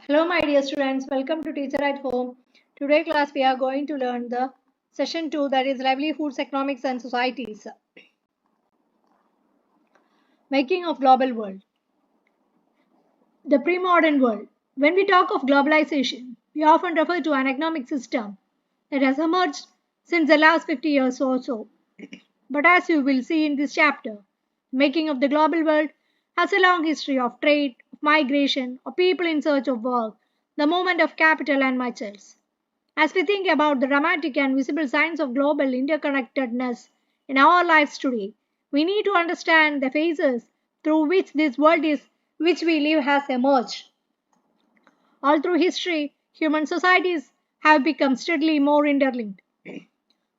Hello, my dear students. Welcome to Teacher at Home. Today class we are going to learn the session 2, that is Livelihoods, Economics and Societies. Making of Global World. The pre-modern world. When we talk of globalization, we often refer to an economic system that has emerged since the last 50 years or so. But as you will see in this chapter, making of the global world has a long history of trade, of migration, of people in search of work, the movement of capital, and much else. As we think about the dramatic and visible signs of global interconnectedness in our lives today, we need to understand the phases through which this world is which we live has emerged. All through history, human societies have become steadily more interlinked.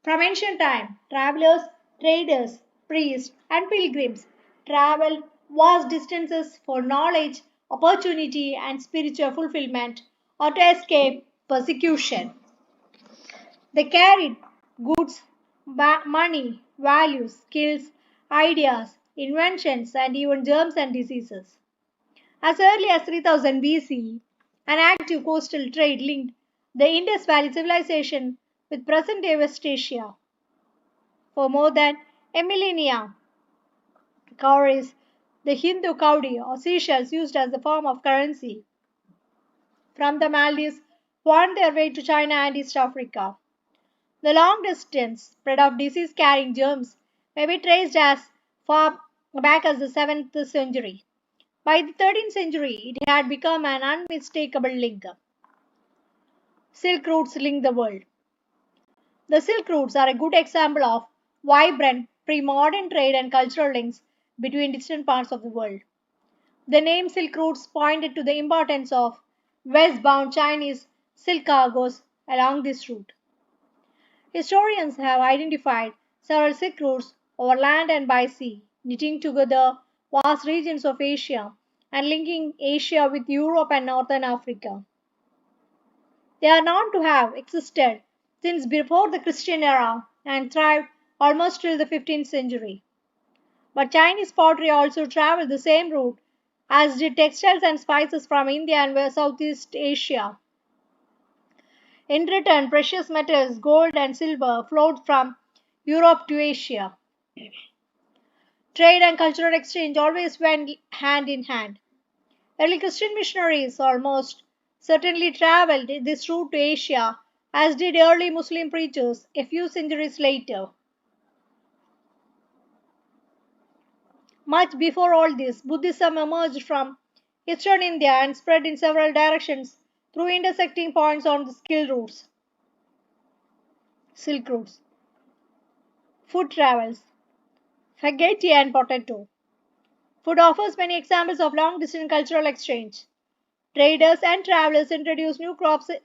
From ancient time, travelers, traders, priests, and pilgrims traveled vast distances for knowledge, opportunity, and spiritual fulfillment or to escape persecution. They carried goods, money, values, skills, ideas, inventions, and even germs and diseases. As early as 3000 BC, an active coastal trade linked the Indus Valley civilization with present day West Asia. For more than a millennia, cowries, the Hindu kaudi or seashells used as a form of currency from the Maldives, found their way to China and East Africa. The long distance spread of disease carrying germs may be traced as far back as the 7th century. By the 13th century, it had become an unmistakable link. Silk routes link the world. The Silk routes are a good example of vibrant pre modern trade and cultural links between distant parts of the world. The name Silk routes pointed to the importance of westbound Chinese silk cargoes along this route. Historians have identified several silk routes over land and by sea, knitting together vast regions of Asia and linking Asia with Europe and Northern Africa. They are known to have existed since before the Christian era and thrived almost till the 15th century. But Chinese pottery also traveled the same route as did textiles and spices from India and Southeast Asia. In return, precious metals, gold and silver, flowed from Europe to Asia. Trade and cultural exchange always went hand in hand. Early Christian missionaries almost certainly traveled this route to Asia, as did early Muslim preachers a few centuries later. Much before all this, Buddhism emerged from eastern India and spread in several directions through intersecting points on the silk routes. Food travels, spaghetti and potato. Food offers many examples of long distance cultural exchange. Traders and travelers introduced new crop to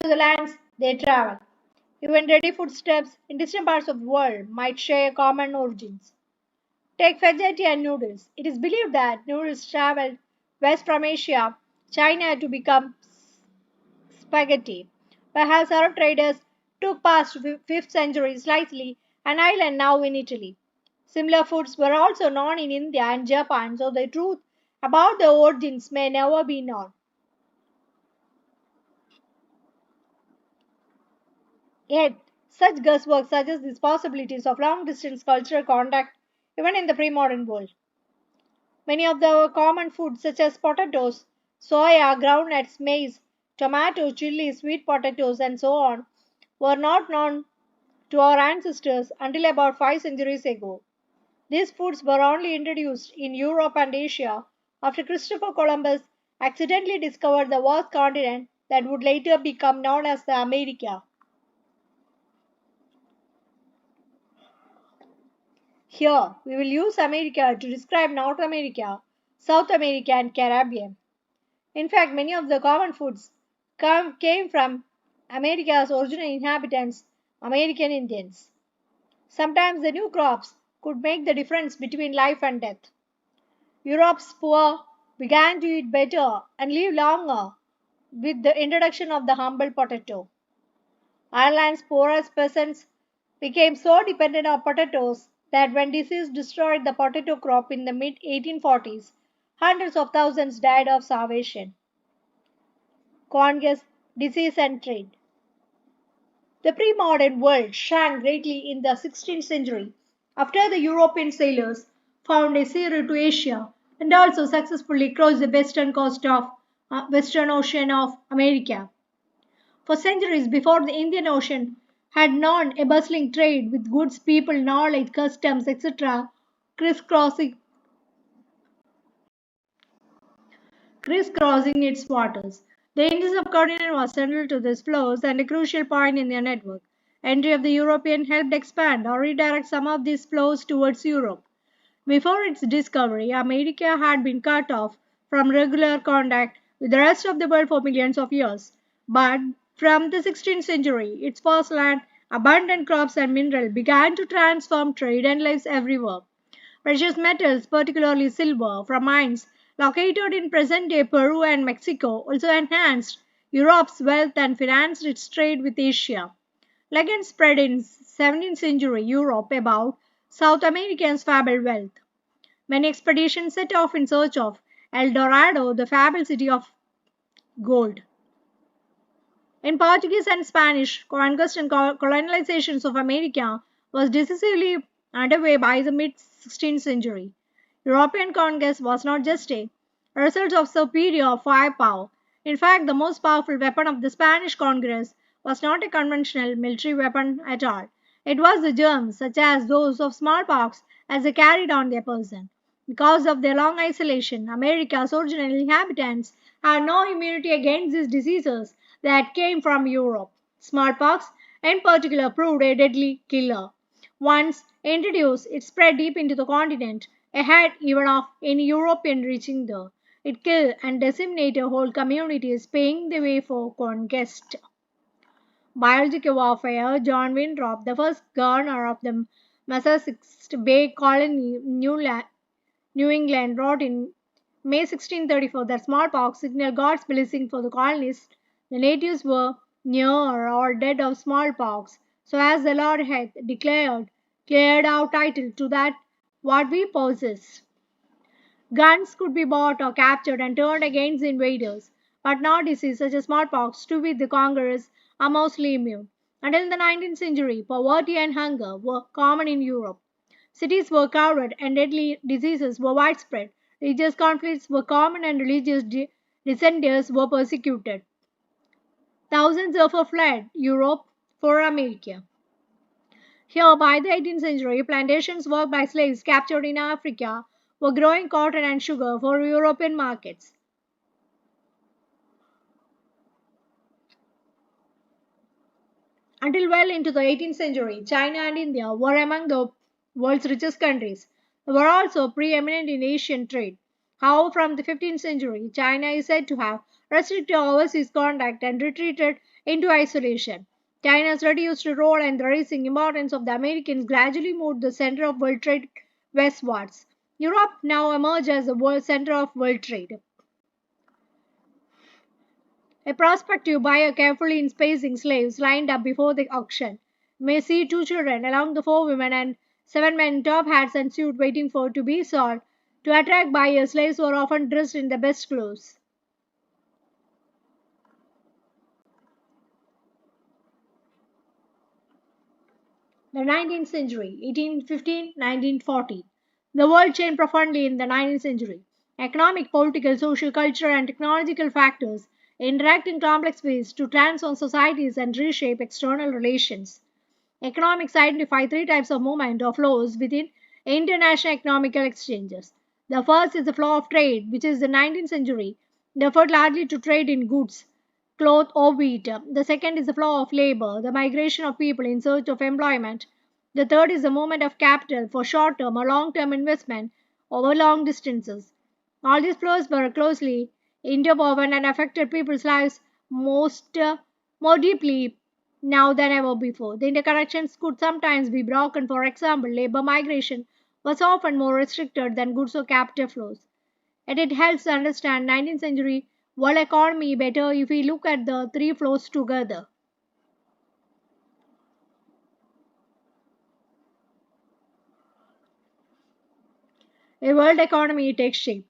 the lands they travel. Even ready foodstuffs in distant parts of the world might share common origins. Take spaghetti and noodles. It is believed that noodles traveled west from Asia, China to become spaghetti. Perhaps Arab traders took past 5th century slightly an island now in Italy. Similar foods were also known in India and Japan, so the truth about the origins may never be known. Yet, such guesswork suggests these possibilities of long distance cultural contact even in the pre modern world. Many of the common foods, such as potatoes, soya, groundnuts, maize, tomato, chili, sweet potatoes, and so on, were not known to our ancestors until about 5 centuries ago. These foods were only introduced in Europe and Asia after Christopher Columbus accidentally discovered the vast continent that would later become known as the America. Here, we will use America to describe North America, South America, and Caribbean. In fact, many of the common foods came from America's original inhabitants, American Indians. Sometimes the new crops could make the difference between life and death. Europe's poor began to eat better and live longer with the introduction of the humble potato. Ireland's poorest peasants became so dependent on potatoes that when disease destroyed the potato crop in the mid 1840s, hundreds of thousands died of starvation, congus, disease, and trade. The pre modern world shrank greatly in the 16th century after the European sailors found a sea route to Asia and also successfully crossed the western coast of western ocean of America. For centuries before the Indian Ocean had known a bustling trade with goods, people, knowledge, customs, etc., crisscrossing crisscrossing its waters. The Indian subcontinent was central to these flows and a crucial point in their network. Entry of the European helped expand or redirect some of these flows towards Europe. Before its discovery, America had been cut off from regular contact with the rest of the world for millions of years. But from the 16th century, its vast land, abundant crops, and minerals began to transform trade and lives everywhere. Precious metals, particularly silver, from mines located in present day Peru and Mexico, also enhanced Europe's wealth and financed its trade with Asia. Legends spread in 17th century Europe about South Americans' fabled wealth. Many expeditions set off in search of El Dorado, the fabled city of gold. In Portuguese and Spanish, conquest and colonizations of America was decisively underway by the mid 16th century. European conquest was not just a result of superior firepower. In fact, the most powerful weapon of the Spanish conquest was not a conventional military weapon at all. It was the germs, such as those of smallpox, as they carried on their person. Because of their long isolation, America's original inhabitants had no immunity against these diseases that came from Europe. Smallpox, in particular, proved a deadly killer. Once introduced, it spread deep into the continent, ahead even of any European reaching there. It killed and decimated whole communities, paving the way for conquest. Biological warfare. John Winthrop, the first governor of the Massachusetts Bay Colony, New England, wrote in May 1634 that smallpox signaled God's blessing for the colonists. The natives were near or dead of smallpox. So, as the Lord hath declared, cleared our title to that what we possess. Guns could be bought or captured and turned against the invaders, but now diseases such as smallpox, to which the conquerors are mostly immune. Until the 19th century, poverty and hunger were common in Europe. Cities were crowded and deadly diseases were widespread. Religious conflicts were common and religious dissenters were persecuted. Thousands therefore fled Europe for America. Here, by the 18th century, plantations worked by slaves captured in Africa were growing cotton and sugar for European markets. Until well into the 18th century, China and India were among the world's richest countries. They were also preeminent in Asian trade. However, from the 15th century, China is said to have restricted overseas contact and retreated into isolation. China's reduced role and the rising importance of the Americans gradually moved the center of world trade westwards. Europe now emerged as the world center of world trade. A prospective buyer carefully spacing slaves lined up before the auction may see two children along the four women and seven men in top hats and suits waiting for to be sold. To attract buyers, slaves were often dressed in the best clothes. The 19th century, 1815-1940. The world changed profoundly in the 19th century. Economic, political, social, cultural, and technological factors interact in complex ways to transform societies and reshape external relations. Economics identify three types of movement or flows within international economical exchanges. The first is the flow of trade, which is the 19th century, referred largely to trade in goods, cloth, or wheat. The second is the flow of labor, the migration of people in search of employment. The third is the movement of capital for short term or long term investment over long distances. All these flows were closely interwoven and affected people's lives more deeply now than ever before. The interconnections could sometimes be broken. For example, labor migration was often more restricted than goods or capital flows. And it helps understand 19th century world economy better if we look at the three flows together. a world economy takes shape.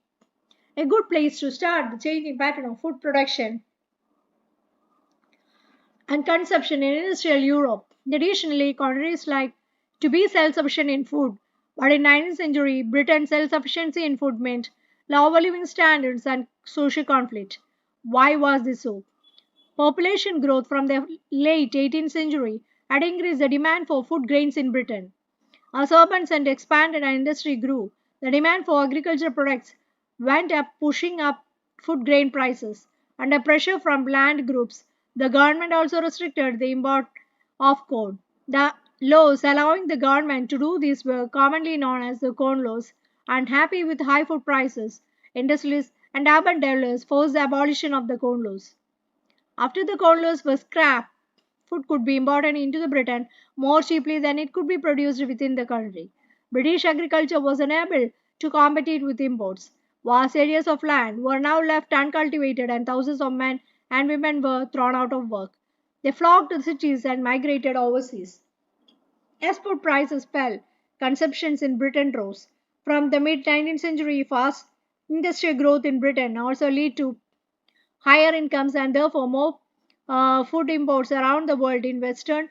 A good place to start the changing pattern of food production and consumption in industrial Europe. Traditionally, countries like to be self-sufficient in food, but in 19th century, Britain's self-sufficiency in food meant lower living standards and social conflict. Why was this so? Population growth from the late 18th century had increased the demand for food grains in Britain. As urban centers expanded and industry grew, the demand for agricultural products went up, pushing up food grain prices. Under pressure from land groups, the government also restricted the import of corn. The laws allowing the government to do this were commonly known as the corn laws. Unhappy with high food prices, industrialists and urban developers forced the abolition of the corn laws. After the corn laws were scrapped, food could be imported into the Britain more cheaply than it could be produced within the country. British agriculture was unable to compete with imports. Vast areas of land were now left uncultivated and thousands of men and women were thrown out of work. They flocked to the cities and migrated overseas. As food prices fell, consumptions in Britain rose. From the mid 19th century, fast industrial growth in Britain also led to higher incomes and therefore more food imports around the world in Eastern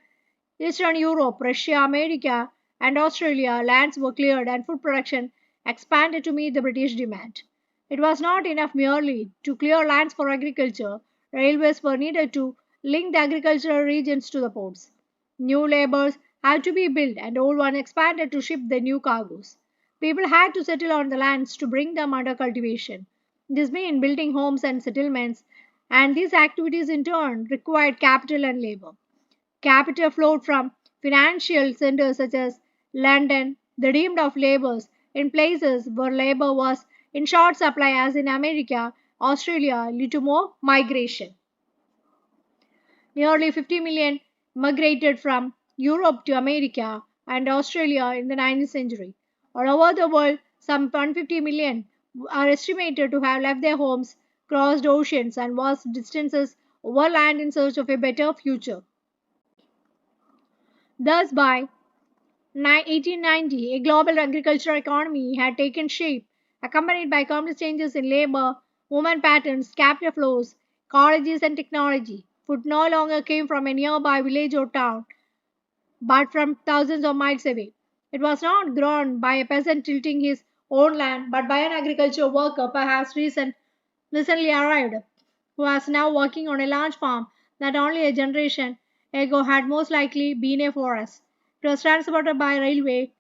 Europe, Russia, America, and Australia. Lands were cleared and food production expanded to meet the British demand. It was not enough merely to clear lands for agriculture. Railways were needed to link the agricultural regions to the ports. New labours had to be built and old ones expanded to ship the new cargoes. People had to settle on the lands to bring them under cultivation. This meant building homes and settlements, and these activities in turn required capital and labor. Capital flowed from financial centers such as London, the demand of laborers in places where labor was in short supply, as in America, Australia, led to more migration. Nearly 50 million migrated from Europe to America and Australia in the 19th century. All over the world, some 150 million are estimated to have left their homes, crossed oceans, and vast distances over land in search of a better future. Thus, by 1890, a global agricultural economy had taken shape, accompanied by complex changes in labor, movement patterns, capital flows, ecologies, and technology. Food no longer came from a nearby village or town, but from thousands of miles away. It was not grown by a peasant tilling his own land, but by an agricultural worker, perhaps recently arrived, who was now working on a large farm that only a generation ago had most likely been a forest. It was transported by railway,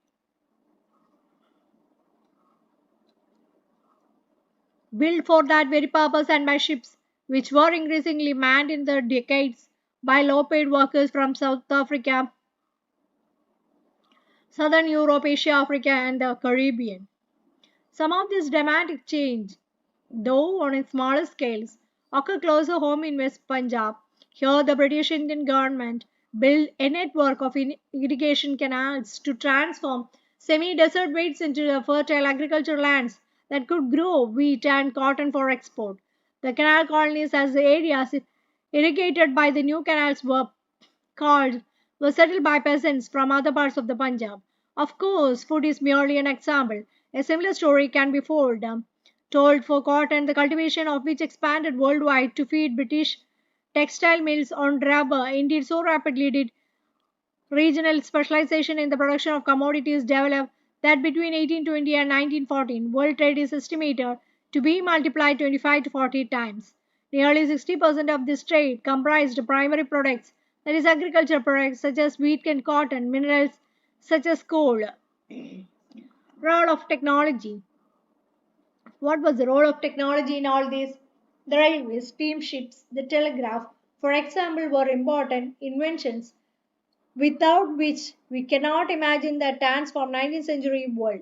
built for that very purpose, and by ships, which were increasingly manned in the decades by low paid workers from South Africa, Southern Europe, Asia, Africa, and the Caribbean. Some of this dramatic change, though on a smaller scales, occur closer home in West Punjab. Here, the British Indian government built a network of irrigation canals to transform semi desert wastes into the fertile agricultural lands that could grow wheat and cotton for export. The canal colonies, as the areas irrigated by the new canals called, were settled by peasants from other parts of the Punjab. Of course, food is merely an example. A similar story can be told for cotton, the cultivation of which expanded worldwide to feed British textile mills on rubber. Indeed, so rapidly did regional specialization in the production of commodities develop that between 1820 and 1914, world trade is estimated to be multiplied 25 to 40 times. Nearly 60% of this trade comprised primary products, that is, agricultural products such as wheat and cotton, minerals such as coal. Role of technology. What was the role of technology in all this? The railways, steamships, the telegraph, for example, were important inventions without which we cannot imagine the transformed 19th century world.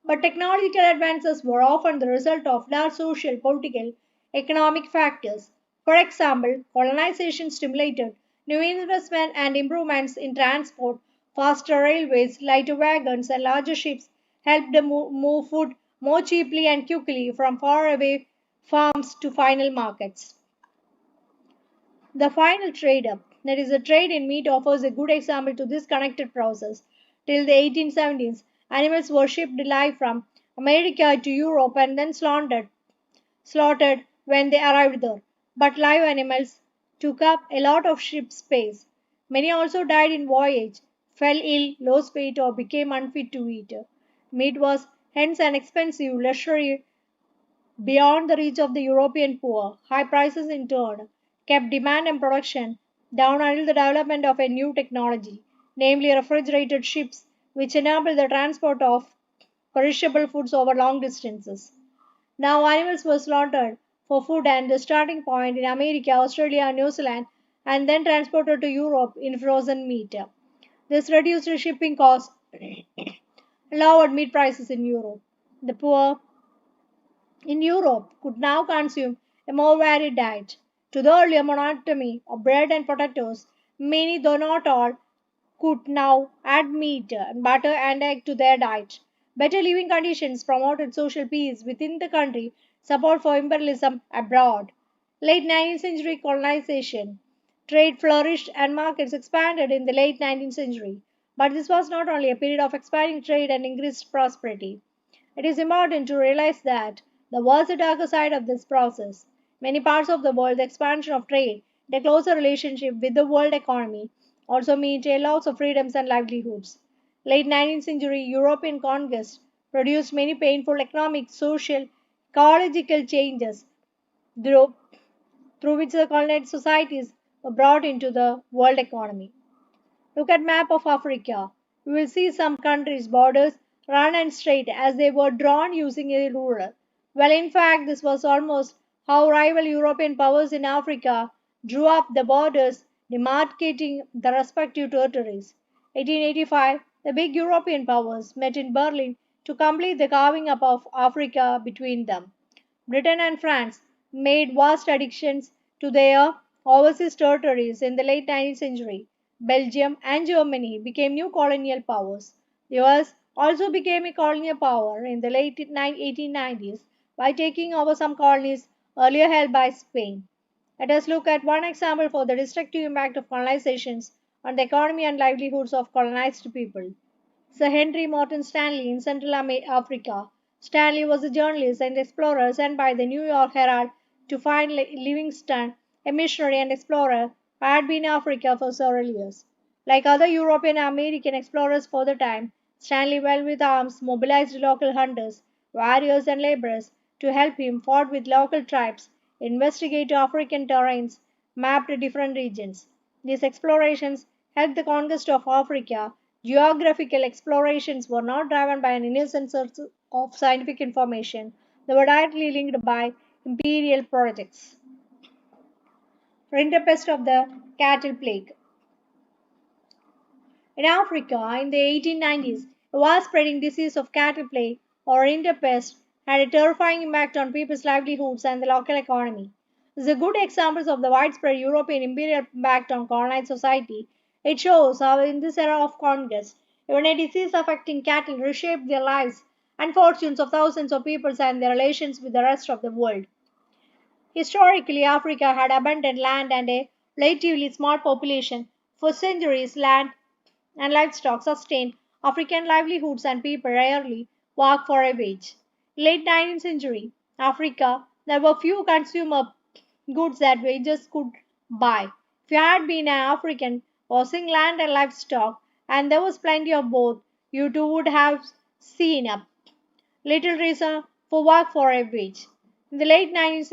But technological advances were often the result of large social, political, economic factors. For example, colonization stimulated new investment and improvements in transport, faster railways, lighter wagons, and larger ships helped them move food more cheaply and quickly from faraway farms to final markets. The final trade up, that is, the trade in meat, offers a good example to this connected process. Till the 1870s, animals were shipped live from America to Europe and then slaughtered when they arrived there. But live animals took up a lot of ship space. Many also died in voyage, fell ill, lost weight, or became unfit to eat. Meat was hence an expensive luxury beyond the reach of the European poor. High prices, in turn, kept demand and production down until the development of a new technology, namely refrigerated ships, which enabled the transport of perishable foods over long distances. Now, animals were slaughtered for food and the starting point in America, Australia, and New Zealand, and then transported to Europe in frozen meat. This reduced shipping costs, lowered meat prices in Europe. The poor in Europe could now consume a more varied diet. To the earlier monotony of bread and potatoes, many, though not all, could now add meat, butter, and egg to their diet. Better living conditions promoted social peace within the country, support for imperialism abroad. Late 19th century colonization. Trade flourished and markets expanded in the late 19th century. But this was not only a period of expanding trade and increased prosperity. It is important to realize that there was a darker side of this process. Many parts of the world, the expansion of trade, the closer relationship with the world economy, also meant a loss of freedoms and livelihoods. Late 19th century European conquest produced many painful economic, social, ecological changes through, through which the colonized societies were brought into the world economy. Look at map of Africa. You will see some countries' borders run and straight as they were drawn using a ruler. Well, in fact, this was almost how rival European powers in Africa drew up the borders, demarcating the respective territories. 1885, the big European powers met in Berlin to complete the carving up of Africa between them. Britain and France made vast additions to their overseas territories in the late 19th century. Belgium and Germany became new colonial powers. The US also became a colonial power in the late 1890s by taking over some colonies earlier held by Spain. Let us look at one example for the destructive impact of colonizations on the economy and livelihoods of colonized people. Sir Henry Morton Stanley in Central Africa. Stanley was a journalist and explorer sent by the New York Herald to find Livingstone, a missionary and explorer who had been in Africa for several years. Like other European and American explorers for the time, Stanley, well with arms, mobilized local hunters, warriors, and laborers to help him, fought with local tribes, investigate African terrains, mapped different regions. These explorations helped the conquest of Africa. Geographical explorations were not driven by an innocent search of scientific information, they were directly linked by imperial projects. Rinderpest of the cattle plague. In Africa, in the 1890s, a vast spreading disease of cattle plague or rinderpest had a terrifying impact on people's livelihoods and the local economy. This is a good example of the widespread European imperial impact on colonized society. It shows how, in this era of conquest, even a disease affecting cattle reshaped their lives and fortunes of thousands of people and their relations with the rest of the world. Historically, Africa had abundant land and a relatively small population. For centuries, land and livestock sustained African livelihoods and people rarely worked for a wage. Late 19th century Africa, there were few consumer goods that wages could buy. If you had been an African possessing land and livestock, and there was plenty of both, you too would have seen a little reason for work for a wage. In the late 19th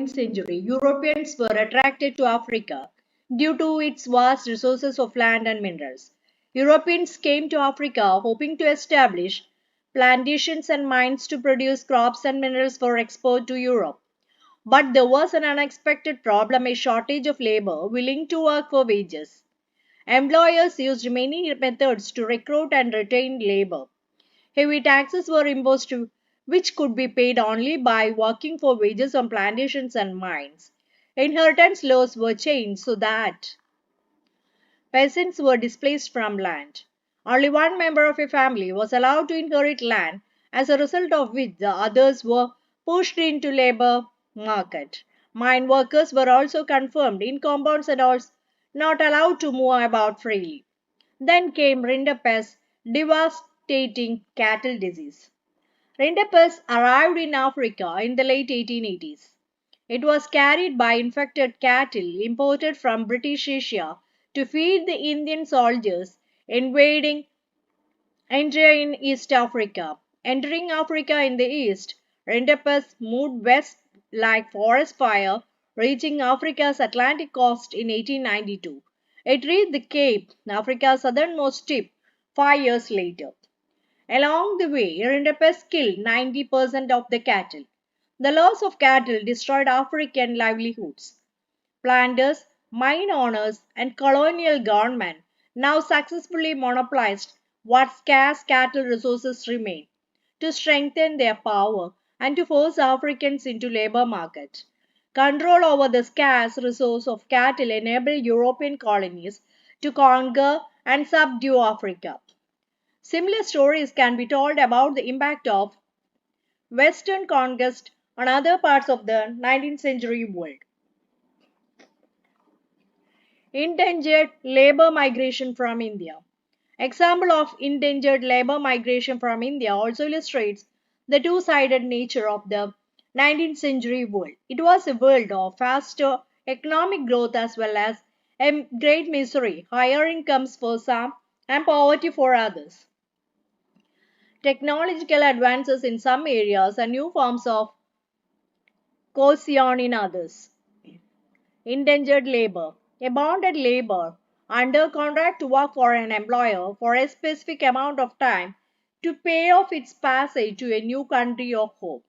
century, Europeans were attracted to Africa due to its vast resources of land and minerals. Europeans came to Africa hoping to establish plantations and mines to produce crops and minerals for export to Europe. But there was an unexpected problem, a shortage of labor willing to work for wages. Employers used many methods to recruit and retain labor. Heavy taxes were imposed which could be paid only by working for wages on plantations and mines. Inheritance laws were changed so that peasants were displaced from land. Only one member of a family was allowed to inherit land, as a result of which the others were pushed into labor market. Mine workers were also confirmed in compounds and also not allowed to move about freely. Then came rinderpest, devastating cattle disease. Rinderpest arrived in Africa in the late 1880s. It was carried by infected cattle imported from British Asia to feed the Indian soldiers invading India in East Africa. Entering Africa in the east, rinderpest moved west like forest fire, reaching Africa's Atlantic coast in 1892. It reached the Cape, Africa's southernmost tip, 5 years later. Along the way, rinderpest killed 90% of the cattle. The loss of cattle destroyed African livelihoods. Planters, mine owners, and colonial government now successfully monopolized what scarce cattle resources remained to strengthen their power and to force Africans into labor market. Control over the scarce resource of cattle enabled European colonies to conquer and subdue Africa. Similar stories can be told about the impact of Western conquest on other parts of the 19th century world. Endangered labor migration from India. Example of endangered labor migration from India also illustrates the two-sided nature of the 19th century world. It was a world of faster economic growth as well as a great misery, higher incomes for some and poverty for others. Technological advances in some areas and new forms of coercion in others. Indentured labor. A bonded labor under contract to work for an employer for a specific amount of time to pay off its passage to a new country of home.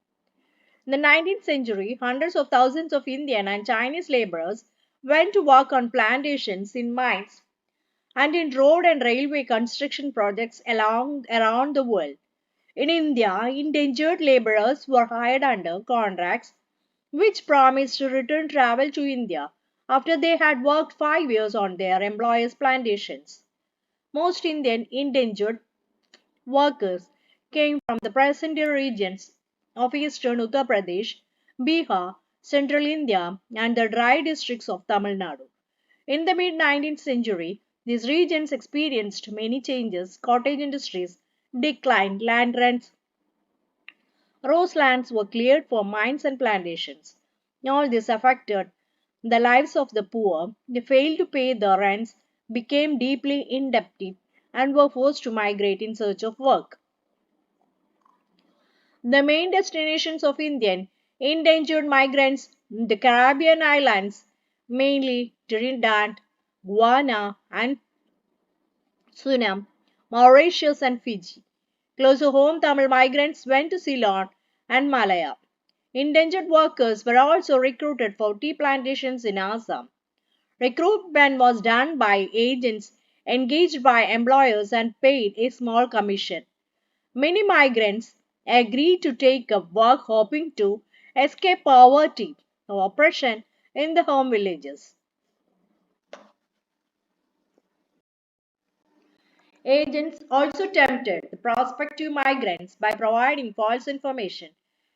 In the 19th century, hundreds of thousands of Indian and Chinese laborers went to work on plantations, in mines, and in road and railway construction projects around the world. In India, indentured laborers were hired under contracts which promised to return travel to India after they had worked 5 years on their employers' plantations. Most Indian indentured workers came from the present day regions of eastern Uttar Pradesh, Bihar, central India, and the dry districts of Tamil Nadu. In the mid 19th century, these regions experienced many changes. Cottage industries declined, land rents rose, lands were cleared for mines and plantations. All this affected the lives of the poor. They failed to pay the rents, became deeply indebted, and were forced to migrate in search of work. The main destinations of Indian endangered migrants, the Caribbean islands, mainly Trinidad, Guyana, and Suriname, Mauritius, and Fiji. Close to home, Tamil migrants went to Ceylon and Malaya. Indentured workers were also recruited for tea plantations in Assam. Recruitment was done by agents engaged by employers and paid a small commission. Many migrants agreed to take up work hoping to escape poverty or oppression in the home villages. Agents also tempted the prospective migrants by providing false information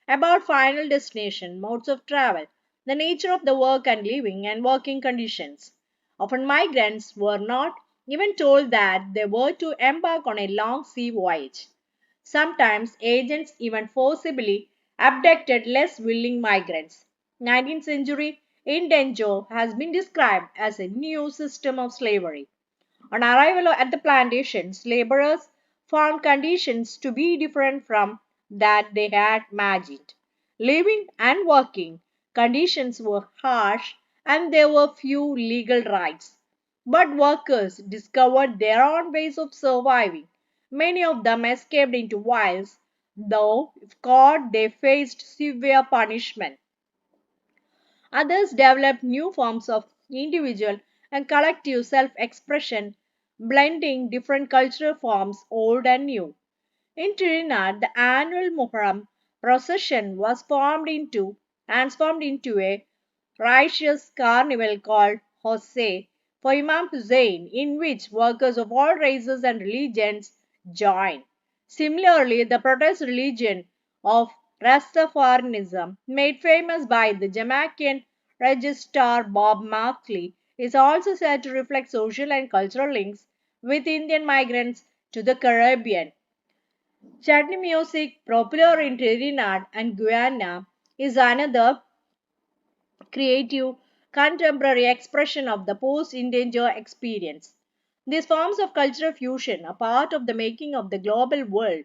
about final destination, modes of travel, the nature of the work and living and working conditions. Often migrants were not even told that they were to embark on a long sea voyage. Sometimes agents even forcibly abducted less willing migrants. 19th century indenture has been described as a new system of slavery. On arrival at the plantations, laborers found conditions to be different from that they had imagined. Living and working conditions were harsh and there were few legal rights. But workers discovered their own ways of surviving. Many of them escaped into wilds, though if caught they faced severe punishment. Others developed new forms of individual and collective self expression, blending different cultural forms, old and new. In Trinidad, the annual Muharram procession was transformed into a righteous carnival called Hoseh for Imam Hussein, in which workers of all races and religions joined. Similarly, the protest religion of Rastafarianism, made famous by the Jamaican reggae star Bob Marley, is also said to reflect social and cultural links with Indian migrants to the Caribbean. Chutney music, popular in Trinidad and Guyana, is another creative contemporary expression of the post-endanger experience. These forms of cultural fusion are part of the making of the global world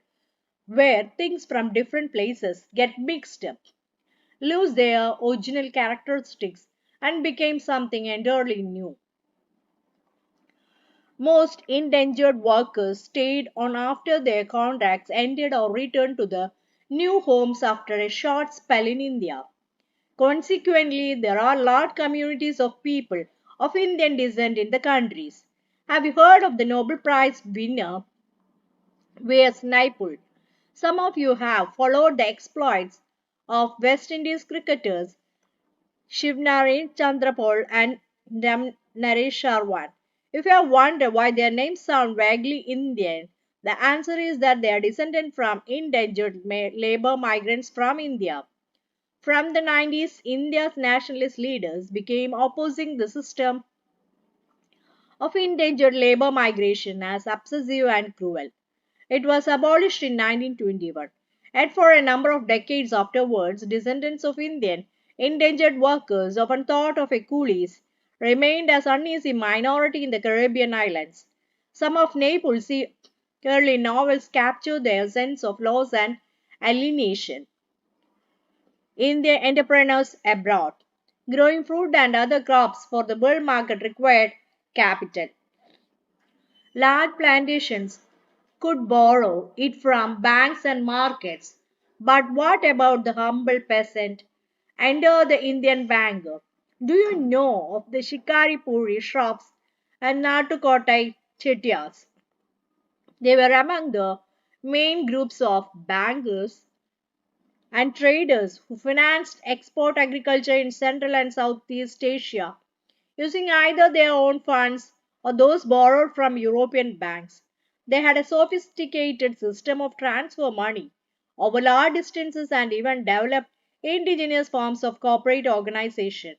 where things from different places get mixed up, lose their original characteristics, and became something entirely new. Most endangered workers stayed on after their contracts ended or returned to the new homes after a short spell in India. Consequently, there are large communities of people of Indian descent in the countries. Have you heard of the Nobel Prize winner V.S. Naipaul? Some of you have followed the exploits of West Indies cricketers Shivnari Chandrapal and Naresh Sharwan. If you have wondered why their names sound vaguely Indian, the answer is that they are descended from endangered labor migrants from India. From the 90s, India's nationalist leaders became opposing the system of endangered labor migration as obsessive and cruel. It was abolished in 1921, and for a number of decades afterwards, descendants of Indian endangered workers, often thought of as coolies, remained as uneasy minority in the Caribbean islands. Some of Naples' early novels capture their sense of loss and alienation. Indian entrepreneurs abroad. Growing fruit and other crops for the world market required capital. Large plantations could borrow it from banks and markets. But what about the humble peasant? Enter the Indian banker. Do you know of the Shikaripuri shops and Natukotai chettiars? They were among the main groups of bankers and traders who financed export agriculture in Central and Southeast Asia using either their own funds or those borrowed from European banks. They had a sophisticated system of transfer money over large distances and even developed indigenous forms of corporate organization.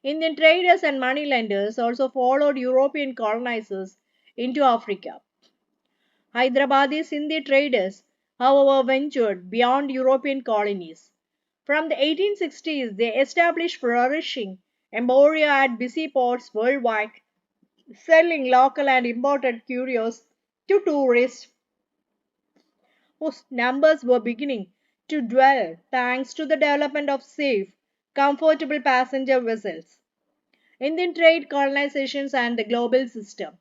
Indian traders and moneylenders also followed European colonizers into Africa. Hyderabadi Sindhi traders, however, ventured beyond European colonies. From the 1860s, they established flourishing emporia at busy ports worldwide, selling local and imported curios to tourists whose numbers were beginning to dwindle thanks to the development of safe, comfortable passenger vessels. Indian trade, colonizations, and the global system.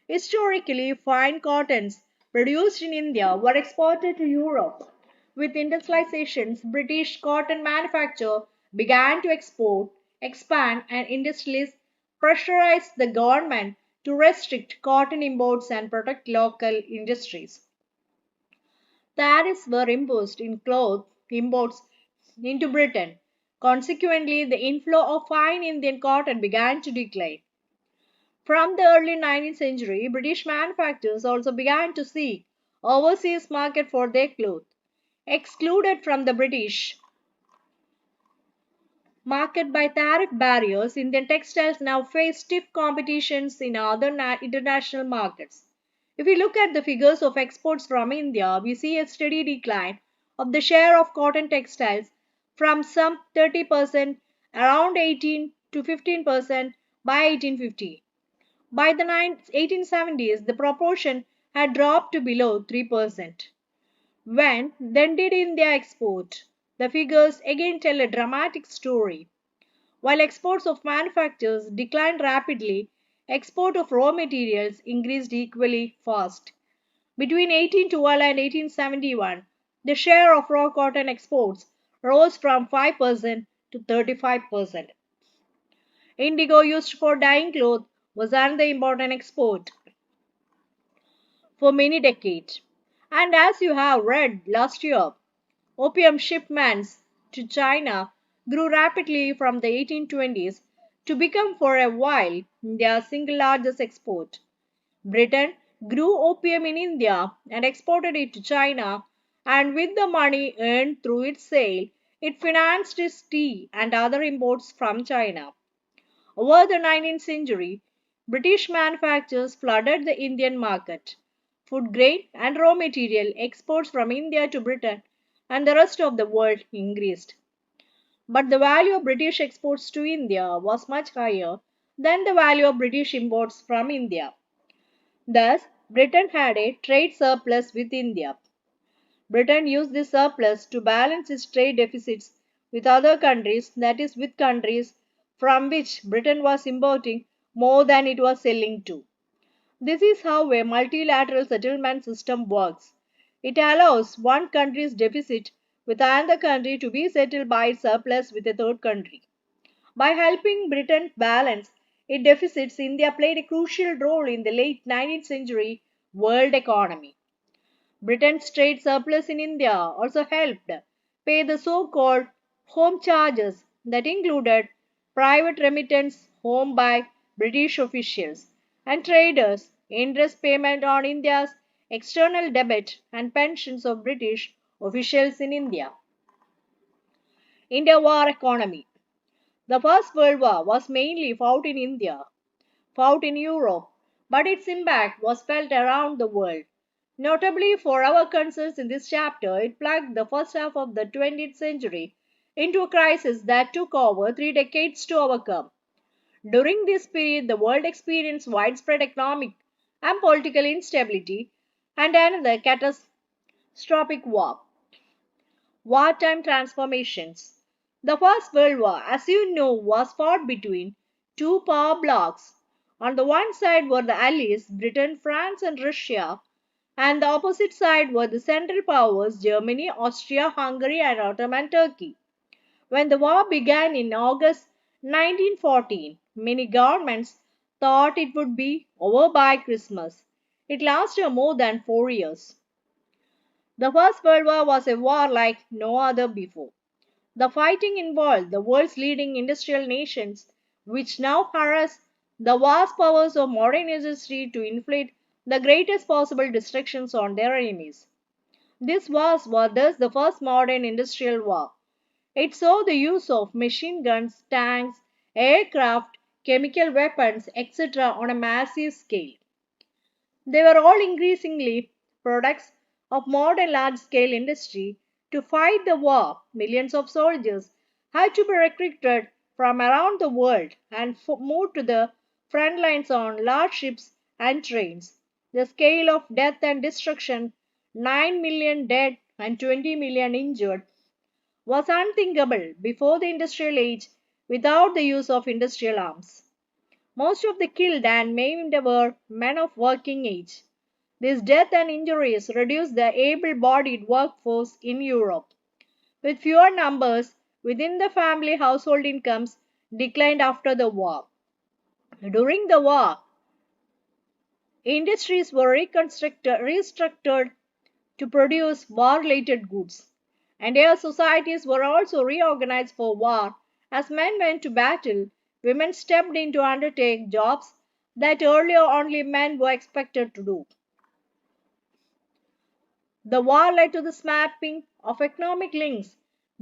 Historically, fine cottons produced in India were exported to Europe. With industrializations, British cotton manufacture began to expand, and industrialists pressurized the government to restrict cotton imports and protect local industries. Tariffs were imposed in cloth imports into Britain. Consequently, the inflow of fine Indian cotton began to decline. From the early 19th century, British manufacturers also began to seek overseas market for their clothes. Excluded from the British market by tariff barriers, Indian textiles now face stiff competitions in other international markets. If we look at the figures of exports from India, we see a steady decline of the share of cotton textiles from some 30% around 18 to 15% by 1850. By the 1870s, the proportion had dropped to below 3%. When then did India export? The figures again tell a dramatic story. While exports of manufactures declined rapidly, export of raw materials increased equally fast. Between 1812 and 1871, the share of raw cotton exports rose from 5% to 35%. Indigo used for dyeing cloth was another important export for many decades. And as you have read last year, opium shipments to China grew rapidly from the 1820s to become for a while their single largest export. Britain grew opium in India and exported it to China, and with the money earned through its sale, it financed its tea and other imports from China. Over the 19th century, British manufacturers flooded the Indian market. Food grain and raw material exports from India to Britain and the rest of the world increased. But the value of British exports to India was much higher than the value of British imports from India. Thus, Britain had a trade surplus with India. Britain used this surplus to balance its trade deficits with other countries, that is, with countries from which Britain was importing more than it was selling to. This is how a multilateral settlement system works. It allows one country's deficit with another country to be settled by its surplus with a third country. By helping Britain balance its deficits, India played a crucial role in the late 19th century world economy. Britain's trade surplus in India also helped pay the so called home charges that included private remittance home by British officials and traders, interest payment on India's external debt, and pensions of British officials in India. India War Economy. The First World War was mainly fought in India, fought in Europe, but its impact was felt around the world. Notably for our concerns in this chapter, it plugged the first half of the 20th century into a crisis that took over 3 decades to overcome. During this period, the world experienced widespread economic and political instability and another catastrophic war. Wartime transformations. The First World War, as you know, was fought between two power blocs. On the one side were the Allies, Britain, France, and Russia, and the opposite side were the Central Powers, Germany, Austria, Hungary, and Ottoman Turkey. When the war began in August 1914, many governments thought it would be over by Christmas. It lasted more than 4 years. The First World War was a war like no other before. The fighting involved the world's leading industrial nations, which now harass the vast powers of modern industry to inflict the greatest possible destructions on their enemies. This was thus the first modern industrial war. It saw the use of machine guns, tanks, aircraft, chemical weapons, etc. on a massive scale. They were all increasingly products of modern large scale industry. To fight the war, millions of soldiers had to be recruited from around the world and moved to the front lines on large ships and trains. The scale of death and destruction, 9 million dead and 20 million injured, was unthinkable before the industrial age without the use of industrial arms. Most of the killed and maimed were men of working age. These deaths and injuries reduced the able bodied workforce in Europe. With fewer numbers within the family, household incomes declined after the war. During the war, industries were restructured to produce war related goods. Entire societies were also reorganized for war. As men went to battle, women stepped in to undertake jobs that earlier only men were expected to do. The war led to the snapping of economic links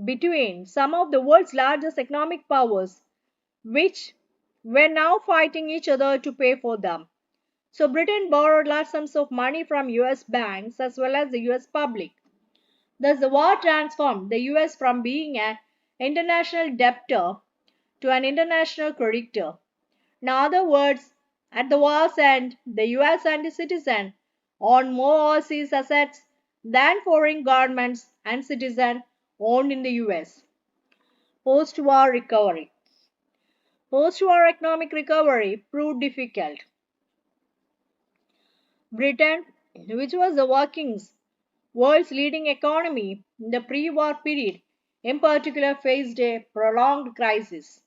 between some of the world's largest economic powers, which were now fighting each other to pay for them. So Britain borrowed large sums of money from US banks as well as the US public. Thus, the war transformed the US from being an international debtor to an international creditor. In other words, at the war's end, the US and its citizens owned more overseas assets than foreign governments and citizens owned in the US. Post war recovery. Post war economic recovery proved difficult. Britain, which was the world's leading economy in the pre war period, in particular faced a prolonged crisis.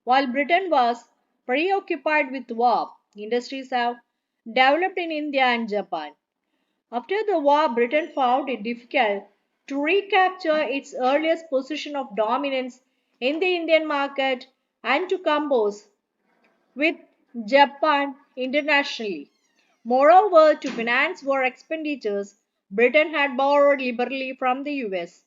While Britain was preoccupied with war, industries have developed in India and Japan. After the war, Britain found it difficult to recapture its earliest position of dominance in the Indian market and to compose with Japan internationally. Moreover, to finance war expenditures, Britain had borrowed liberally from the US.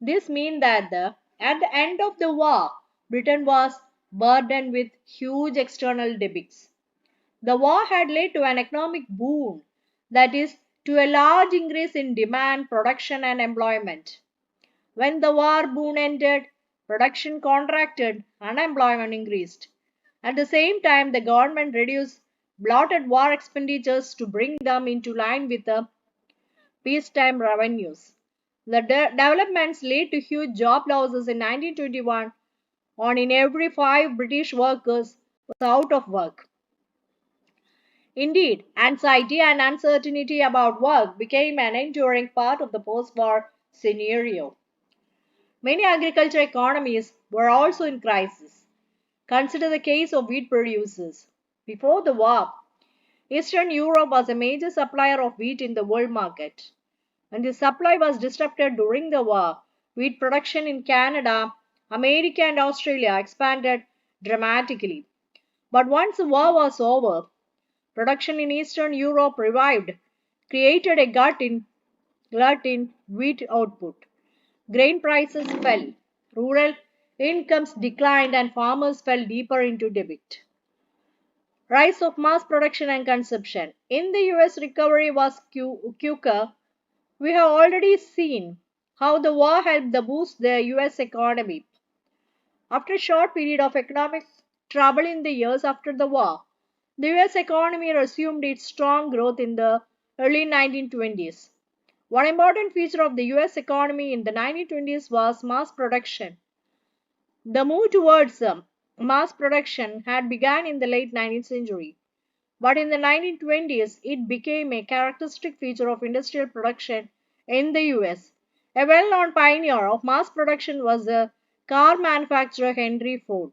This meant that at the end of the war, Britain was burdened with huge external debts. The war had led to an economic boom, that is, to a large increase in demand, production, and employment. When the war boom ended, production contracted, unemployment increased. At the same time, the government reduced bloated war expenditures to bring them into line with the peacetime revenues. The developments led to huge job losses in 1921, on in every five British workers was out of work. Indeed, anxiety and uncertainty about work became an enduring part of the post war scenario. Many agriculture economies were also in crisis. Consider the case of wheat producers. Before the war, Eastern Europe was a major supplier of wheat in the world market. When the supply was disrupted during the war, wheat production in Canada, America, and Australia expanded dramatically. But once the war was over, production in Eastern Europe revived, created a glut in wheat output. Grain prices fell, rural incomes declined, and farmers fell deeper into debt. Rise of mass production and consumption. In the US, recovery was quicker. We have already seen how the war helped to boost the US economy. After a short period of economic trouble in the years after the war, the US economy resumed its strong growth in the early 1920s. One important feature of the US economy in the 1920s was mass production. The move towards mass production had begun in the late 19th century, but in the 1920s it became a characteristic feature of industrial production in the US. A well known pioneer of mass production was the car manufacturer Henry Ford.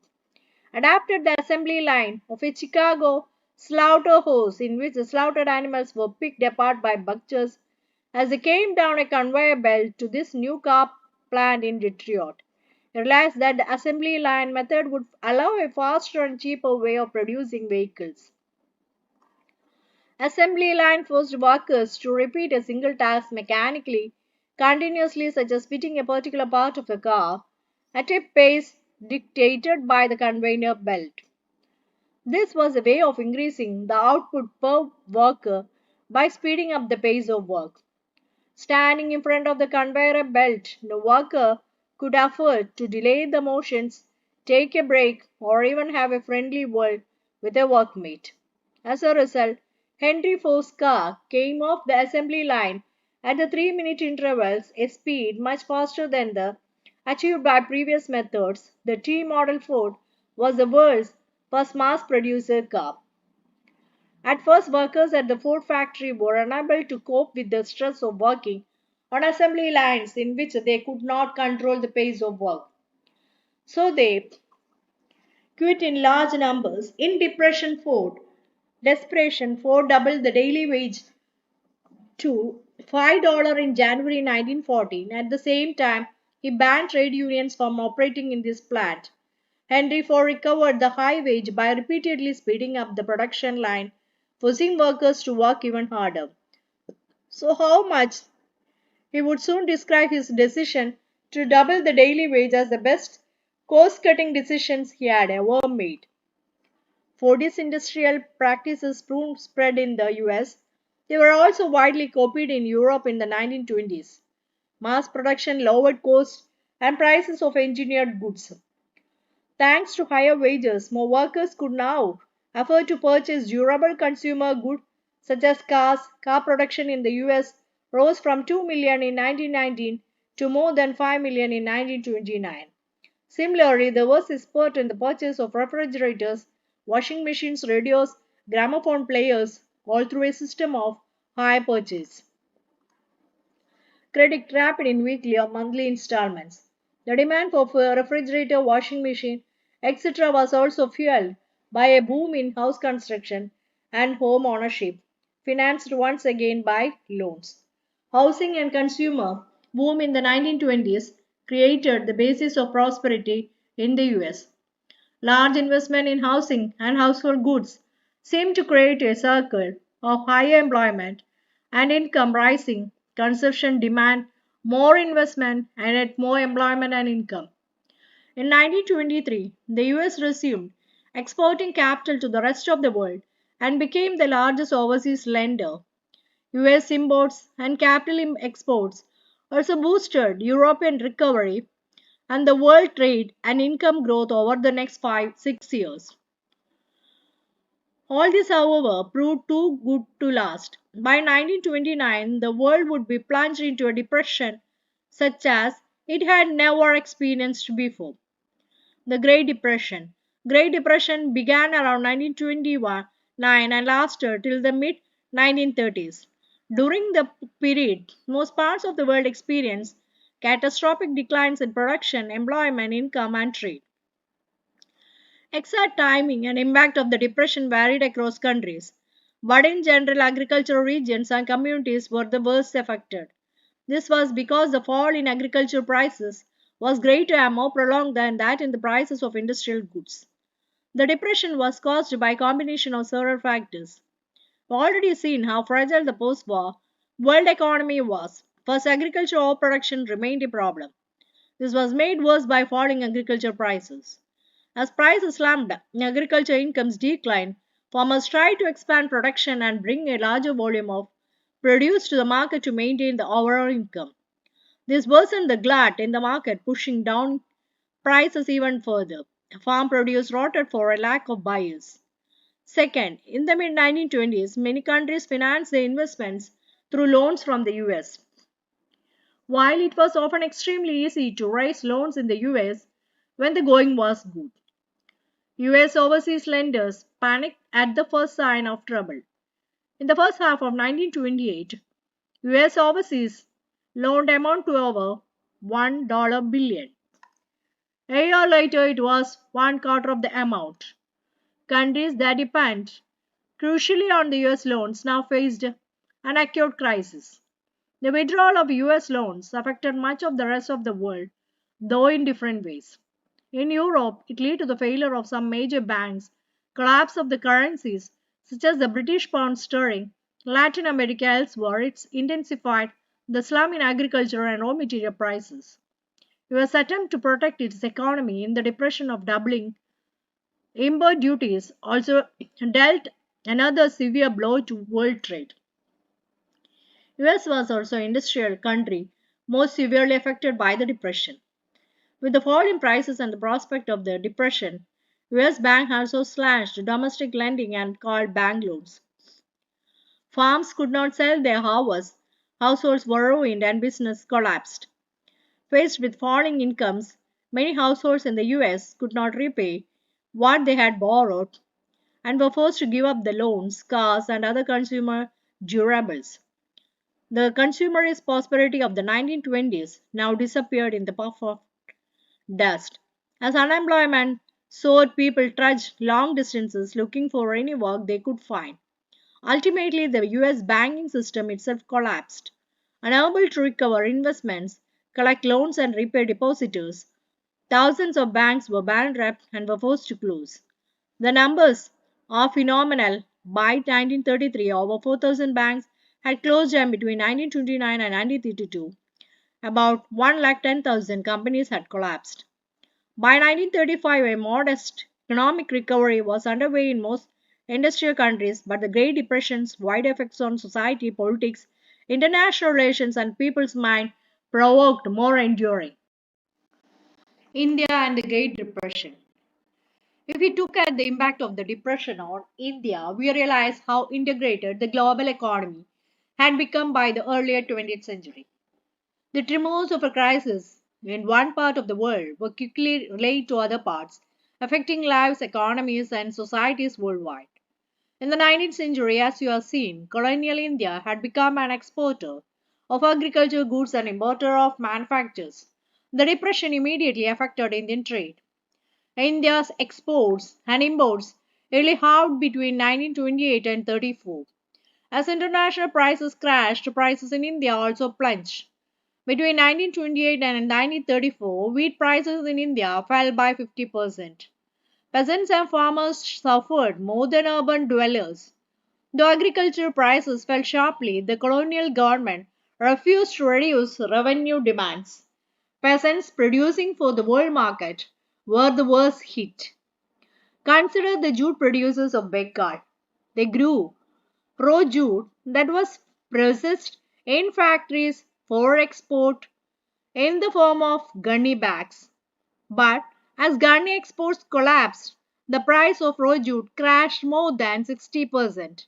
Adapted the assembly line of a Chicago slaughterhouse in which the slaughtered animals were picked apart by butchers as they came down a conveyor belt to this new car plant in Detroit. He realized that the assembly line method would allow a faster and cheaper way of producing vehicles. Assembly line forced workers to repeat a single task mechanically, continuously, such as fitting a particular part of a car, at a pace dictated by the conveyor belt. This was a way of increasing the output per worker by speeding up the pace of work. Standing in front of the conveyor belt, the worker could afford to delay the motions, take a break, or even have a friendly word with a workmate. As a result, Henry Ford's car came off the assembly line at the 3-minute intervals, a speed much faster than the achieved by previous methods. The T model Ford was the world's first mass producer car. At first, workers at the Ford factory were unable to cope with the stress of working on assembly lines in which they could not control the pace of work. So they quit in large numbers. In desperation, Ford doubled the daily wage to $5 in January 1914. At the same time, he banned trade unions from operating in this plant. Henry Ford recovered the high wage by repeatedly speeding up the production line, forcing workers to work even harder. So, how much? He would soon describe his decision to double the daily wage as the best cost cutting decisions he had ever made. Ford's industrial practices soon spread in the US. They were also widely copied in Europe in the 1920s. Mass production lowered costs and prices of engineered goods. Thanks to higher wages, more workers could now afford to purchase durable consumer goods such as cars. Car production in the US rose from 2 million in 1919 to more than 5 million in 1929. Similarly, there was a spurt in the purchase of refrigerators, washing machines, radios, gramophone players, all through a system of hire purchase. Credit rapid in weekly or monthly installments. The demand for a refrigerator, washing machine, etc. was also fueled by a boom in house construction and home ownership, financed once again by loans. Housing and consumer boom in the 1920s created the basis of prosperity in the US. Large investment in housing and household goods seemed to create a circle of higher employment and income rising, consumption demand, more investment, and yet more employment and income. In 1923, the US resumed exporting capital to the rest of the world and became the largest overseas lender. US imports and capital exports also boosted European recovery and the world trade and income growth over the next 5 6 years. All this, however, proved too good to last. By 1929, the world would be plunged into a depression such as it had never experienced before. The Great Depression. Great Depression began around 1921 and lasted till the mid 1930s. During the period, most parts of the world experienced catastrophic declines in production, employment, income, and trade. Exact timing and impact of the depression varied across countries, but in general, agricultural regions and communities were the worst affected. This was because the fall in agricultural prices was greater and more prolonged than that in the prices of industrial goods. The depression was caused by a combination of several factors. We've already seen how fragile the post-war world economy was. First, agricultural overproduction remained a problem. This was made worse by falling agriculture prices. As prices slumped and agriculture incomes declined, farmers tried to expand production and bring a larger volume of produce to the market to maintain the overall income. This worsened the glut in the market, pushing down prices even further. Farm produce rotted for a lack of buyers. Second, in the mid 1920s, many countries financed their investments through loans from the US. While it was often extremely easy to raise loans in the US when the going was good, US overseas lenders panicked at the first sign of trouble. In the first half of 1928, US overseas loaned amount to over $1 billion. A year later, it was one quarter of the amount. Countries that depend crucially on the US loans now faced an acute crisis. The withdrawal of US loans affected much of the rest of the world, though in different ways. In Europe, it led to the failure of some major banks, collapse of the currencies such as the British pound sterling. Latin America elsewhere, it intensified the slump in agriculture and raw material prices. US attempt to protect its economy in the depression of doubling import duties also dealt another severe blow to world trade. US was also an industrial country most severely affected by the depression. With the fall in prices and the prospect of the depression, US bank also slashed domestic lending and called bank loans. Farms could not sell their harvests, households were ruined and business collapsed. Faced with falling incomes, many households in the US could not repay what they had borrowed and were forced to give up the loans, cars, and other consumer durables. The consumerist prosperity of the 1920s now disappeared in the puff of dust. As unemployment soared, people trudged long distances looking for any work they could find. Ultimately, the US banking system itself collapsed. Unable to recover investments, collect loans, and repay depositors, thousands of banks were bankrupt and were forced to close. The numbers are phenomenal. By 1933, over 4,000 banks had closed down between 1929 and 1932. About 110,000 companies had collapsed. By 1935, a modest economic recovery was underway in most industrial countries, but the Great Depression's wide effects on society, politics, international relations, and people's mind provoked more enduring. India and the Great Depression. If we look at the impact of the depression on India, we realize how integrated the global economy had become by the earlier 20th century. The tremors of a crisis in one part of the world were quickly relayed to other parts, affecting lives, economies, and societies worldwide. In the 19th century, as you have seen, colonial India had become an exporter of agricultural goods and importer of manufactures. The depression immediately affected Indian trade. India's exports and imports nearly halved between 1928 and 34. As international prices crashed, prices in India also plunged. Between 1928 and 1934, wheat prices in India fell by 50%. Peasants and farmers suffered more than urban dwellers. Though agricultural prices fell sharply, the colonial government refused to reduce revenue demands. Peasants producing for the world market were the worst hit. Consider the jute producers of Bengal. They grew raw jute that was processed in factories for export in the form of gunny bags. But as gunny exports collapsed, the price of raw jute crashed more than 60%.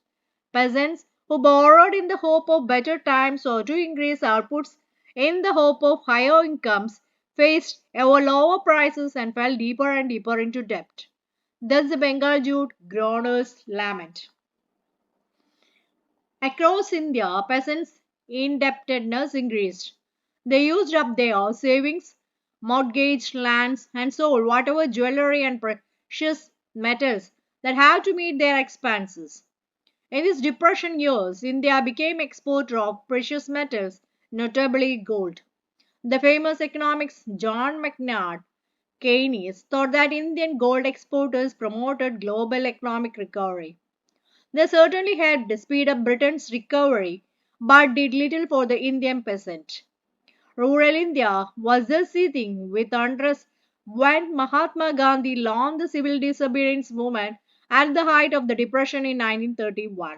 Peasants who borrowed in the hope of better times or to increase outputs in the hope of higher incomes faced ever lower prices and fell deeper and deeper into debt. Thus the Bengal jute groaners lament. Across India, peasants' indebtedness increased. They used up their savings, mortgaged lands, and sold whatever jewelry and precious metals that had to meet their expenses. In these depression years, India became exporter of precious metals, notably gold. The famous economics John Maynard Keynes thought that Indian gold exporters promoted global economic recovery. They certainly helped speed up Britain's recovery, but did little for the Indian peasant. Rural India was thus seething with unrest when Mahatma Gandhi launched the civil disobedience movement at the height of the Depression in 1931.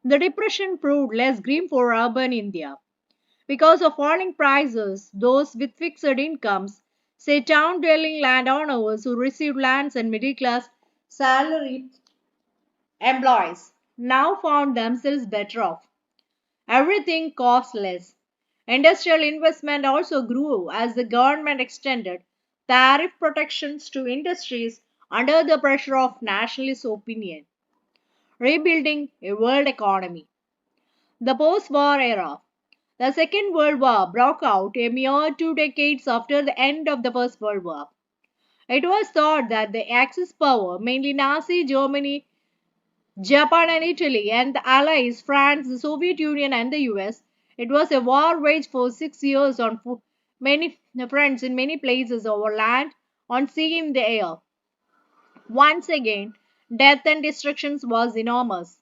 The Depression proved less grim for urban India. Because of falling prices, those with fixed incomes, say town dwelling landowners who received lands and middle class salaried employees, now found themselves better off. Everything cost less. Industrial investment also grew as the government extended tariff protections to industries under the pressure of nationalist opinion, rebuilding a world economy. The post war era. The Second World War broke out a mere 2 decades after the end of the First World War. It was thought that the Axis power, mainly Nazi Germany, Japan and Italy, and the Allies, France, the Soviet Union, and the US, it was a war waged for 6 years on many fronts in many places over land, on sea, in the air. Once again, death and destruction was enormous.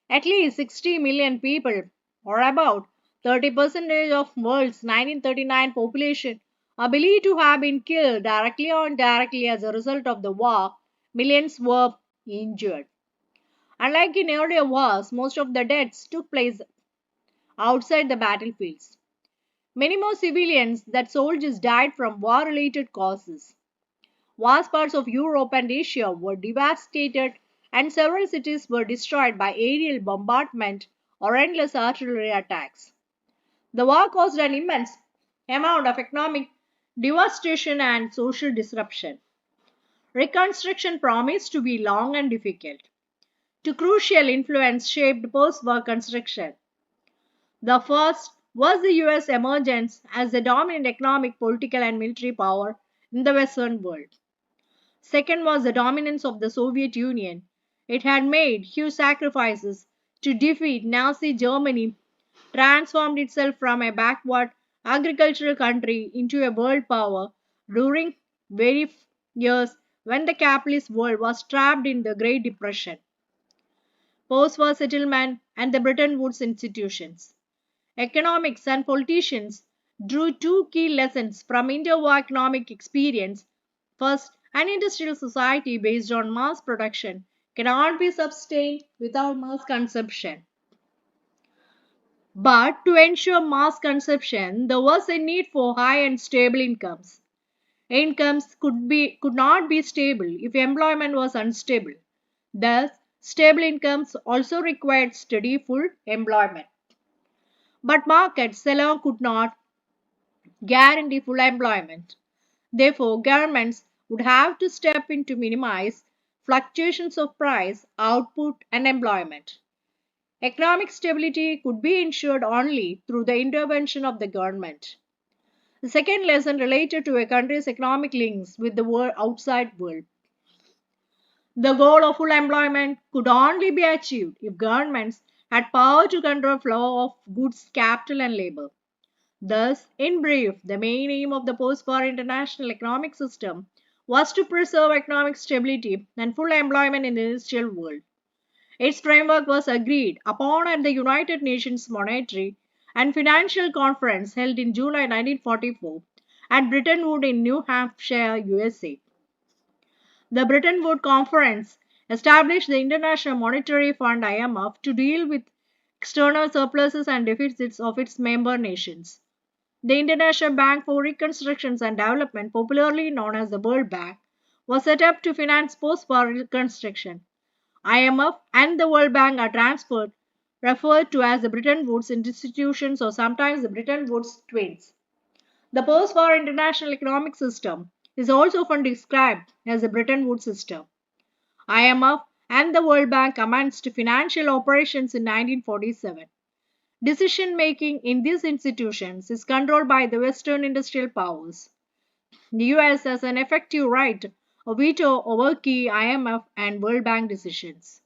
At least 60 million people, or about 30% of world's 1939 population, are believed to have been killed directly or indirectly as a result of the war. Millions were injured. Unlike in earlier wars, most of the deaths took place outside the battlefields. Many more civilians than soldiers died from war related causes. Vast parts of Europe and Asia were devastated, and several cities were destroyed by aerial bombardment or endless artillery attacks. The war caused an immense amount of economic devastation and social disruption. Reconstruction promised to be long and difficult. Two crucial influences shaped post war construction. The first was the US emergence as the dominant economic, political, and military power in the Western world. Second was the dominance of the Soviet Union. It had made huge sacrifices to defeat Nazi Germany, transformed itself from a backward agricultural country into a world power during very years when the capitalist world was trapped in the Great Depression. Post-war settlement and the Bretton Woods institutions. Economics and politicians drew two key lessons from interwar economic experience. First, an industrial society based on mass production cannot be sustained without mass consumption. But to ensure mass consumption, there was a need for high and stable incomes. Incomes could not be stable if employment was unstable. Thus, stable incomes also required steady full employment. But markets alone could not guarantee full employment. Therefore, governments would have to step in to minimize fluctuations of price, output, and employment. Economic stability could be ensured only through the intervention of the government. The second lesson related to a country's economic links with the outside world. The goal of full employment could only be achieved if governments had power to control flow of goods, capital, and labor. Thus, in brief, the main aim of the post-war international economic system was to preserve economic stability and full employment in the industrial world. Its framework was agreed upon at the United Nations Monetary and Financial Conference held in July 1944 at Bretton Woods in New Hampshire, USA. The Bretton Woods Conference established the International Monetary Fund IMF to deal with external surpluses and deficits of its member nations. The International Bank for Reconstruction and Development, popularly known as the World Bank, was set up to finance post-war reconstruction. IMF and the World Bank are referred to as the Bretton Woods institutions or sometimes the Bretton Woods twins. The post-war international economic system is also often described as the Bretton Woods system. IMF and the World Bank commenced financial operations in 1947. Decision making in these institutions is controlled by the Western industrial powers. The US has an effective right of veto over key IMF and World Bank decisions.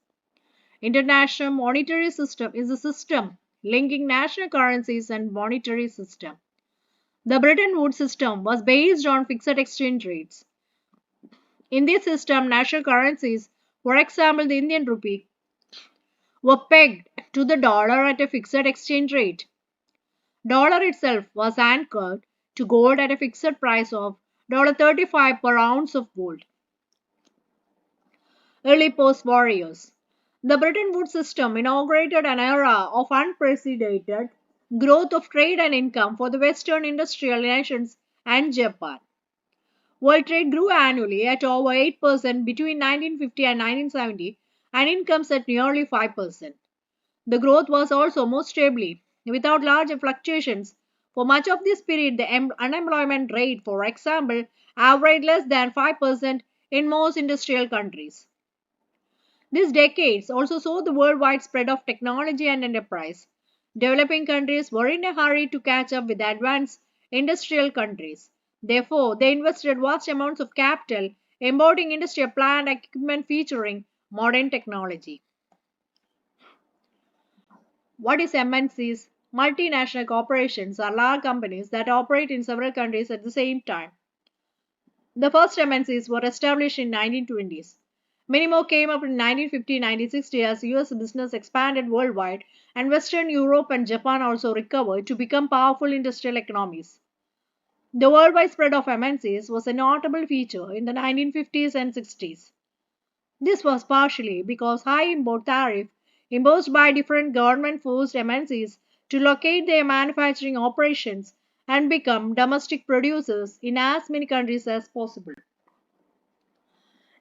International monetary system is a system linking national currencies and monetary system. The Bretton Woods system was based on fixed exchange rates. In this system, national currencies, for example the Indian rupee, were pegged to the dollar at a fixed exchange rate. Dollar itself was anchored to gold at a fixed price of $35 per ounce of gold. Early post-war years. The Bretton Woods system inaugurated an era of unprecedented growth of trade and income for the Western industrial nations and Japan. World trade grew annually at over 8% between 1950 and 1970 and incomes at nearly 5%. The growth was also more stably, without large fluctuations. For much of this period, the unemployment rate, for example, averaged less than 5% in most industrial countries. These decades also saw the worldwide spread of technology and enterprise. Developing countries were in a hurry to catch up with advanced industrial countries. Therefore, they invested vast amounts of capital importing industrial plant equipment featuring modern technology. What is MNCs? Multinational corporations are large companies that operate in several countries at the same time. The first MNCs were established in 1920s. Many more came up in 1950-1960 as US business expanded worldwide and Western Europe and Japan also recovered to become powerful industrial economies. The worldwide spread of MNCs was a notable feature in the 1950s and 60s. This was partially because high import tariff imposed by different government forced MNCs to locate their manufacturing operations and become domestic producers in as many countries as possible.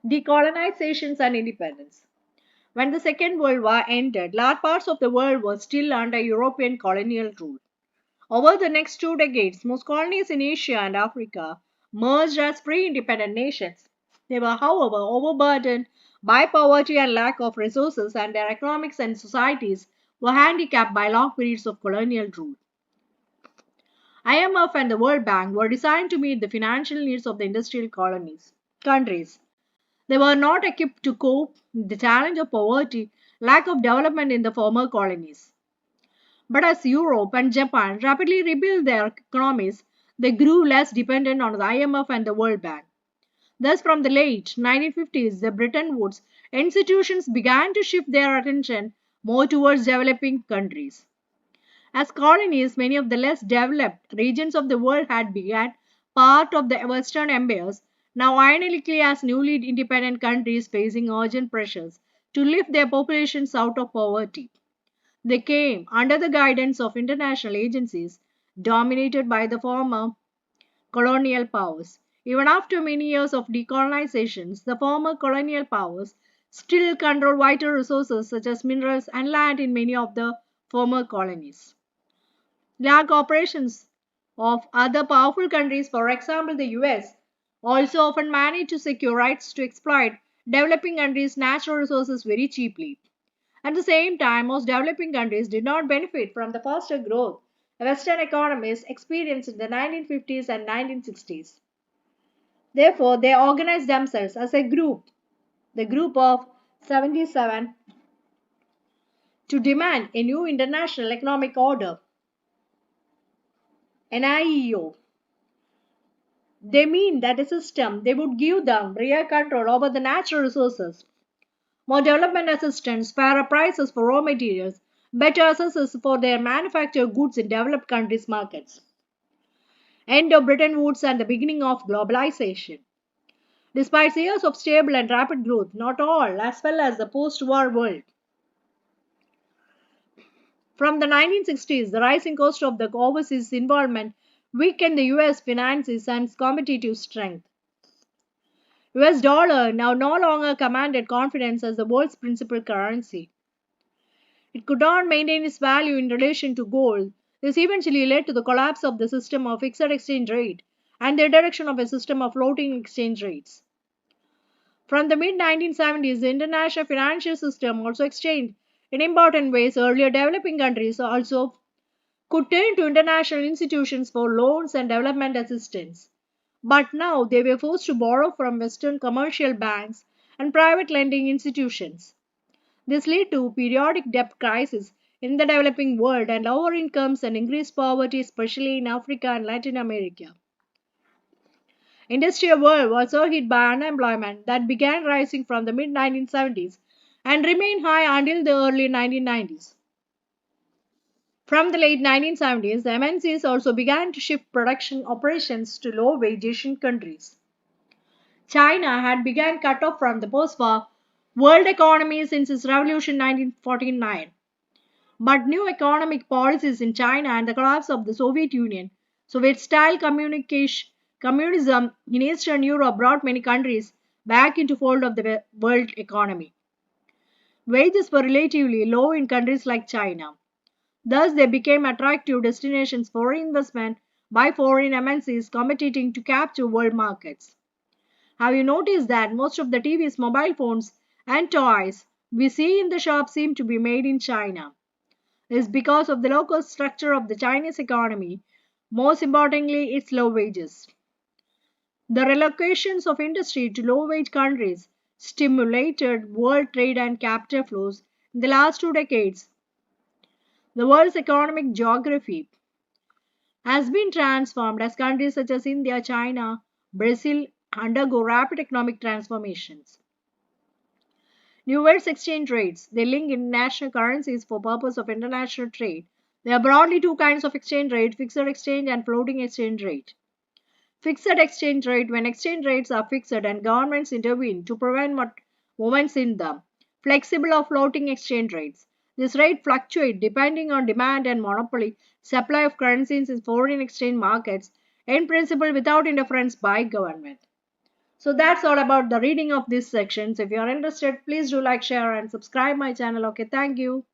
Decolonization and independence. When the Second World War ended, large parts of the world were still under European colonial rule. Over the next 2 decades, most colonies in Asia and Africa merged as free independent nations. They were, however, overburdened by poverty and lack of resources, and their economics and societies were handicapped by long periods of colonial rule. IMF and the World Bank were designed to meet the financial needs of the industrial countries. They were not equipped to cope with the challenge of poverty, lack of development in the former colonies. But as Europe and Japan rapidly rebuilt their economies, they grew less dependent on the IMF and the World Bank. Thus, from the late 1950s, the Bretton Woods institutions began to shift their attention more towards developing countries. As colonies, many of the less developed regions of the world had become part of the Western empires, now ironically as newly independent countries facing urgent pressures to lift their populations out of poverty. They came under the guidance of international agencies dominated by the former colonial powers. Even after many years of decolonization, the former colonial powers still control vital resources such as minerals and land in many of the former colonies. Large corporations of other powerful countries, for example the US, also often manage to secure rights to exploit developing countries' natural resources very cheaply. At the same time, most developing countries did not benefit from the faster growth Western economies experienced in the 1950s and 1960s. Therefore, they organized themselves as a group, the Group of 77, to demand a new international economic order, NIEO. They mean that a system they would give them real control over the natural resources, more development assistance, fairer prices for raw materials, better access for their manufactured goods in developed countries' markets. End of Bretton Woods and the beginning of globalization. despite years of stable and rapid growth, not all, as well as the post war world. From the 1960s, the rising cost of the overseas involvement weakened the US finances and its competitive strength. US dollar now no longer commanded confidence as the world's principal currency. It could not maintain its value in relation to gold. This eventually led to the collapse of the system of fixed exchange rate and the introduction of a system of floating exchange rates. From the mid 1970s, the international financial system also exchanged in important ways. Earlier developing countries also could turn to international institutions for loans and development assistance. But now they were forced to borrow from Western commercial banks and private lending institutions. This led to periodic debt crises in the developing world and lower incomes and increased poverty, especially in Africa and Latin America. Industrial world was also hit by unemployment that began rising from the mid 1970s and remained high until the early 1990s. From the late 1970s, the MNCs also began to shift production operations to low-wage Asian countries. China had begun cut off from the post-war world economy since its revolution in 1949. But new economic policies in China and the collapse of the Soviet Union, Soviet-style communism in Eastern Europe brought many countries back into fold of the world economy. Wages were relatively low in countries like China. Thus, they became attractive destinations for investment by foreign MNCs competing to capture world markets. Have you noticed that most of the TVs, mobile phones, and toys we see in the shop seem to be made in China? This is because of the local structure of the Chinese economy, most importantly, its low wages. The relocations of industry to low wage countries stimulated world trade and capital flows in the last 2 decades. The world's economic geography has been transformed as countries such as India, China, Brazil undergo rapid economic transformations. New world's exchange rates, they link international currencies for purpose of international trade. There are broadly two kinds of exchange rate, fixed exchange and floating exchange rate. Fixed exchange rate, when exchange rates are fixed and governments intervene to prevent movements in them. Flexible or floating exchange rates. This rate fluctuates depending on demand and monopoly supply of currencies in foreign exchange markets, in principle without interference by government. So that's all about the reading of these sections. If you are interested, please do like, share and subscribe my channel. Okay, thank you.